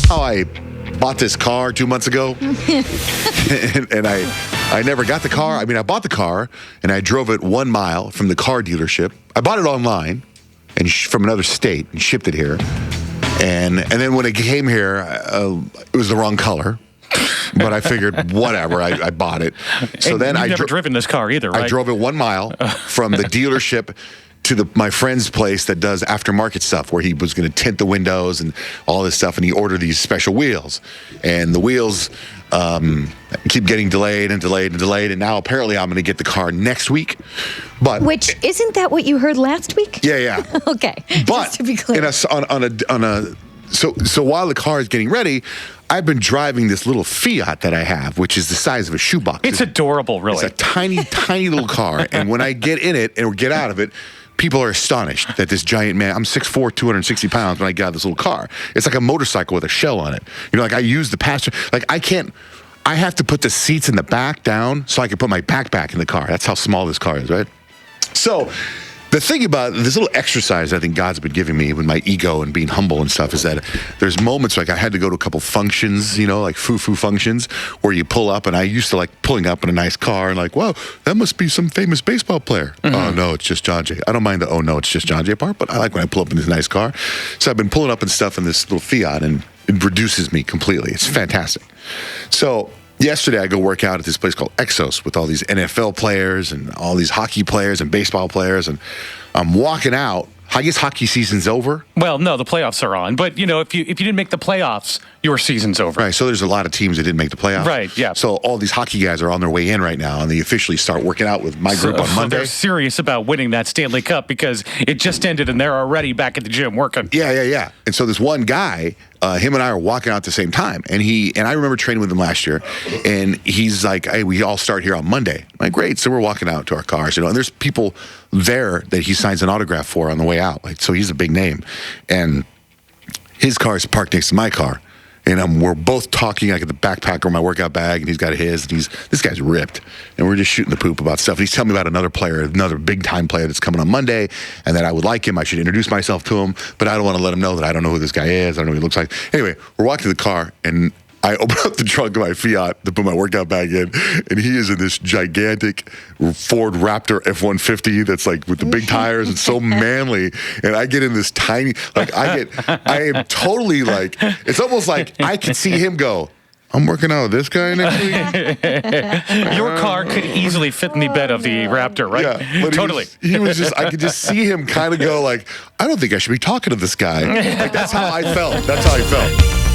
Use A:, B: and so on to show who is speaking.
A: how I bought this car 2 months ago, and I never got the car. I mean, I bought the car, and I drove it 1 mile from the car dealership. I bought it online and from another state and shipped it here. And then when it came here, it was the wrong color. But I figured, whatever, I bought it. So
B: and
A: then
B: you've never driven this car either, right?
A: I drove it 1 mile from the dealership to my friend's place that does aftermarket stuff, where he was going to tint the windows and all this stuff, and he ordered these special wheels. And the wheels keep getting delayed and delayed and delayed, and now apparently I'm going to get the car next week. But
C: Which, isn't that what you heard last week?
A: Yeah.
C: Okay,
A: But
C: just to be clear.
A: So while the car is getting ready, I've been driving this little Fiat that I have, which is the size of a shoebox.
B: It's adorable, really.
A: It's a tiny, tiny little car. And when I get in it and get out of it, people are astonished that this giant man, I'm 6'4", 260 pounds when I get out of this little car. It's like a motorcycle with a shell on it. You know, like I use the passenger, I have to put the seats in the back down so I can put my backpack in the car. That's how small this car is, right? So the thing about this little exercise I think God's been giving me with my ego and being humble and stuff is that there's moments like I had to go to a couple functions, you know, like foo-foo functions, where you pull up, and I used to like pulling up in a nice car and like, wow, that must be some famous baseball player. Oh, no, it's just Johnjay. I don't mind the, oh, no, it's just Johnjay part, but I like when I pull up in this nice car. So I've been pulling up and stuff in this little Fiat, and it reduces me completely. It's fantastic. So yesterday, I go work out at this place called Exos with all these NFL players and all these hockey players and baseball players. And I'm walking out. I guess hockey season's over.
B: Well, no, the playoffs are on. But, you know, if you didn't make the playoffs, your season's over.
A: Right, so there's a lot of teams that didn't make the playoffs.
B: Right, yeah.
A: So all these hockey guys are on their way in right now, and they officially start working out with my group on Monday.
B: They're serious about winning that Stanley Cup because it just ended and they're already back at the gym working.
A: Yeah. And so this one guy, him and I are walking out at the same time, and I remember training with him last year, and he's like, hey, we all start here on Monday. I'm like, great. So we're walking out to our cars, you know, and there's people there that he signs an autograph for on the way out. Like, so he's a big name, and his car is parked next to my car. And we're both talking. I got the backpack or my workout bag, and he's got his. And this guy's ripped, and we're just shooting the poop about stuff. And he's telling me about another player, another big time player that's coming on Monday, and that I would like him. I should introduce myself to him, but I don't want to let him know that I don't know who this guy is. I don't know what he looks like. Anyway, we're walking to the car, and I open up the trunk of my Fiat to put my workout bag in, and he is in this gigantic Ford Raptor F-150 that's like with the big tires and so manly. And I get in this tiny, like I am totally like, it's almost like I can see him go, I'm working out with this guy next week.
B: Your car could easily fit in the bed of the Raptor, right?
A: Yeah, but
B: totally.
A: He was just, I could just see him kind of go like, I don't think I should be talking to this guy. Like, that's how I felt. That's how I felt.